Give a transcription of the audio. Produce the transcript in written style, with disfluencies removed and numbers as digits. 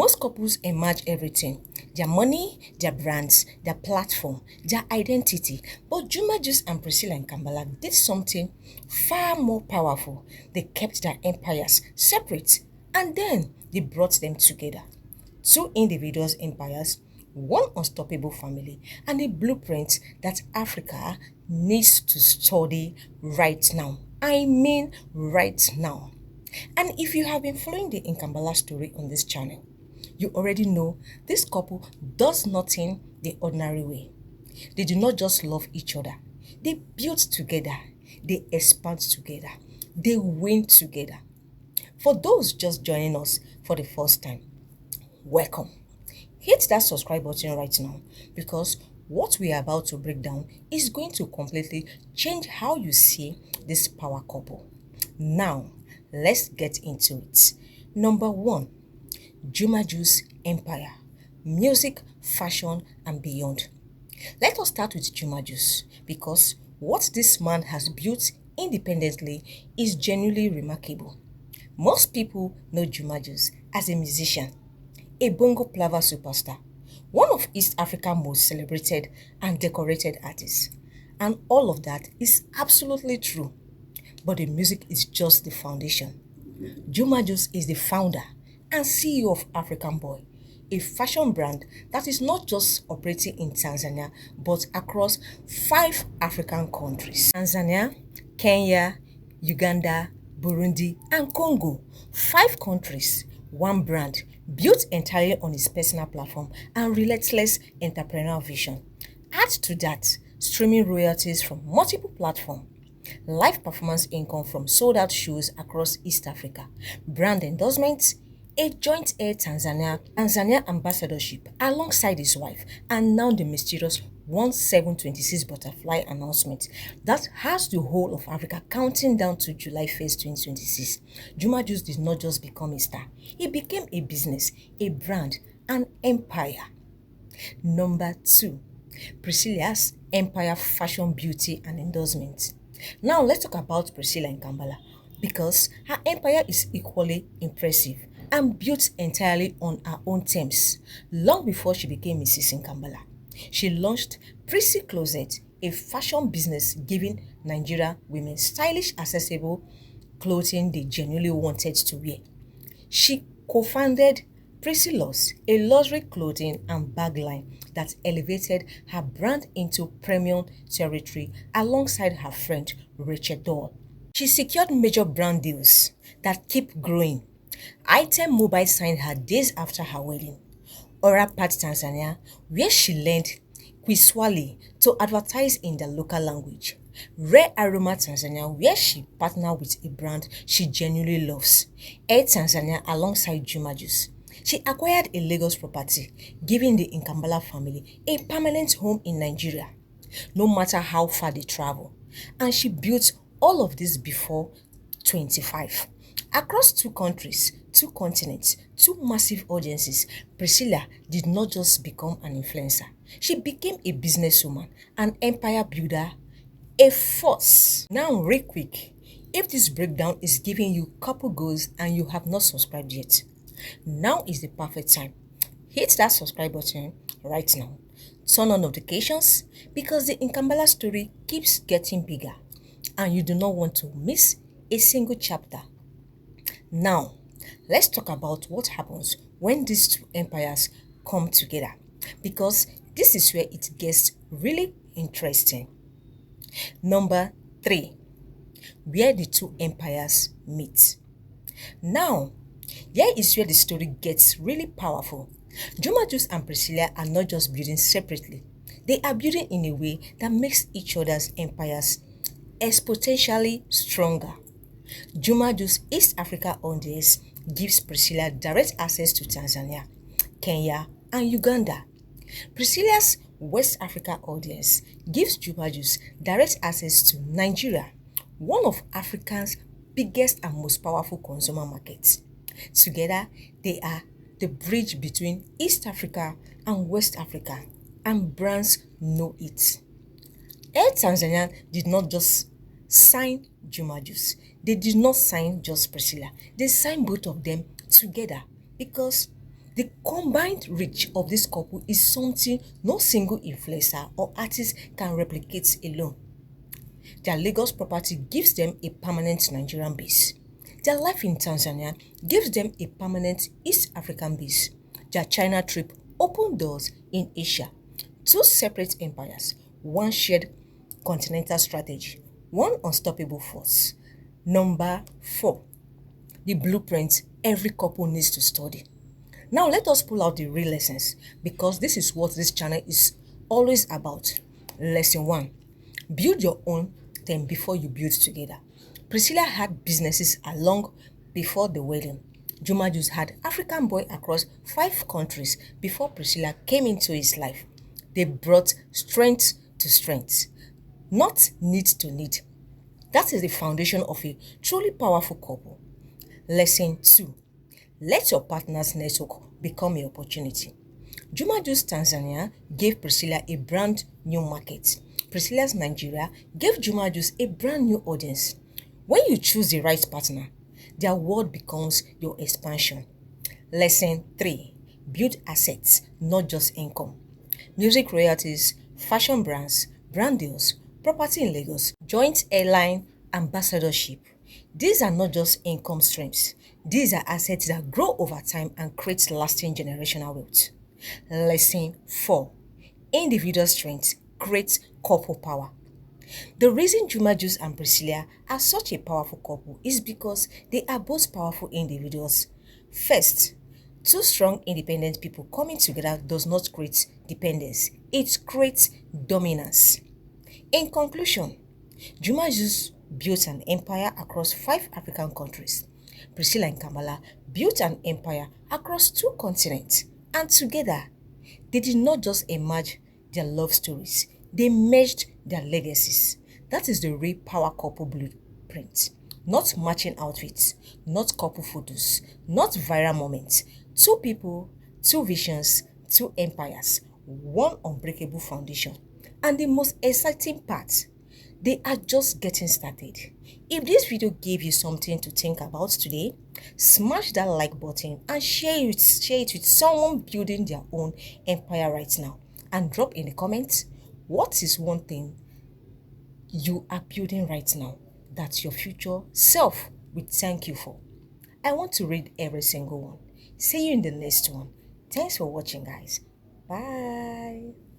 Most couples emerge everything: their money, their brands, their platform, their identity. But Juma Jux and Priscilla Mkambala did something far more powerful. They kept their empires separate and then they brought them together. Two individuals' empires, one unstoppable family, and a blueprint that Africa needs to study right now. I mean, right now. And if you have been following the Nkambala story on this channel, you already know this couple does nothing the ordinary way. They do not just love each other, they build together, they expand together, they win together. For those just joining us for the first time, welcome. Hit that subscribe button right now because what we are about to break down is going to completely change how you see this power couple. Now, let's get into it. Number one, Juma Jux empire, music, fashion, and beyond. Let us start with Juma Jux because what this man has built independently is genuinely remarkable. Most people know Juma Jux as a musician, a bongo plava superstar, one of East Africa's most celebrated and decorated artists. And all of that is absolutely true. But the music is just the foundation. Juma Jux is the founder and CEO of African Boy, a fashion brand that is not just operating in Tanzania but across 5 African countries: Tanzania, Kenya, Uganda, Burundi, and Congo. 5 countries, one brand, built entirely on his personal platform and relentless entrepreneurial vision. Add to that streaming royalties from multiple platforms, live performance income from sold-out shows across East Africa, brand endorsements, a joint Air Tanzania ambassadorship alongside his wife, and now the mysterious 1726 butterfly announcement that has the whole of Africa counting down to July 1st, 2026. Juma Jux did not just become a star, he became a business, a brand, an empire. Number two, Priscilla's empire, fashion, beauty, and endorsement. Now let's talk about Priscilla Mkambala because her empire is equally impressive and built entirely on her own terms. Long before she became Mrs. Mkambala, she launched Priscy Closet, a fashion business giving Nigeria women stylish, accessible clothing they genuinely wanted to wear. She co-founded PriscyLuxe, a luxury clothing and bag line that elevated her brand into premium territory alongside her friend Rachel Doll. She secured major brand deals that keep growing. Itel Mobile signed her days after her wedding. Aroma Tanzania, where she learned Kiswahili to advertise in the local language. Aroma Tanzania, where she partnered with a brand she genuinely loves. Air Tanzania alongside Juma Jux. She acquired a Lagos property, giving the Nkambala family a permanent home in Nigeria, no matter how far they travel. And she built all of this before 25. Across 2 countries, 2 continents, 2 massive audiences, Priscilla did not just become an influencer. She became a businesswoman, an empire builder, a force. Now, real quick, if this breakdown is giving you couple goals and you have not subscribed yet, now is the perfect time. Hit that subscribe button right now. Turn on notifications because the Nkambala story keeps getting bigger and you do not want to miss a single chapter. Now, let's talk about what happens when these 2 empires come together because this is where it gets really interesting. Number 3, where the 2 empires meet. Now, here is where the story gets really powerful. Juma Jux and Priscilla are not just building separately, they are building in a way that makes each other's empires exponentially stronger. Juma Jux East Africa audience gives Priscilla direct access to Tanzania, Kenya, and Uganda. Priscilla's West Africa audience gives Juma Jux direct access to Nigeria, one of Africa's biggest and most powerful consumer markets. Together, they are the bridge between East Africa and West Africa, and brands know it. Air Tanzania did not just sign Juma Jux. They did not sign just Priscilla. They signed both of them together because The combined reach of this couple is something no single influencer or artist can replicate alone. Their Lagos property gives them a permanent Nigerian base. Their life in Tanzania gives them a permanent East African base. Their China trip opened doors in Asia. Two separate empires, one shared continental strategy, one unstoppable force. Number 4. The blueprint every couple needs to study. Now let us pull out the real lessons because this is what this channel is always about. Lesson 1. Build your own thing before you build together. Priscilla had businesses along before the wedding. Juma Jux had African boy across 5 countries before Priscilla came into his life. They brought strength to strength, not need to need. That is the foundation of a truly powerful couple. Lesson 2. Let your partner's network become your opportunity. Juma Jux Tanzania gave Priscilla a brand new market. Priscilla's Nigeria gave Juma Jux a brand new audience. When you choose the right partner, their world becomes your expansion. Lesson 3. Build assets, not just income. Music royalties, fashion brands, brand deals, property in Lagos, joint airline ambassadorship. These are not just income streams. These are assets that grow over time and create lasting generational wealth. Lesson 4. Individual strength creates couple power. The reason Juma Jux and Priscilla are such a powerful couple is because they are both powerful individuals. First, two strong independent people coming together does not create dependence, it creates dominance. In conclusion, Juma Jux built an empire across 5 African countries. Priscilla Mkambala built an empire across 2 continents. And together, they did not just emerge their love stories, they merged their legacies. That is the real power couple blueprint. Not matching outfits, not couple photos, not viral moments. 2 people, 2 visions, 2 empires, one unbreakable foundation. And the most exciting part, they are just getting started. If this video gave you something to think about today, smash that like button and share it with someone building their own empire right now. And drop in the comments, what is one thing you are building right now that your future self will thank you for? I want to read every single one. See you in the next one. Thanks for watching, guys. Bye.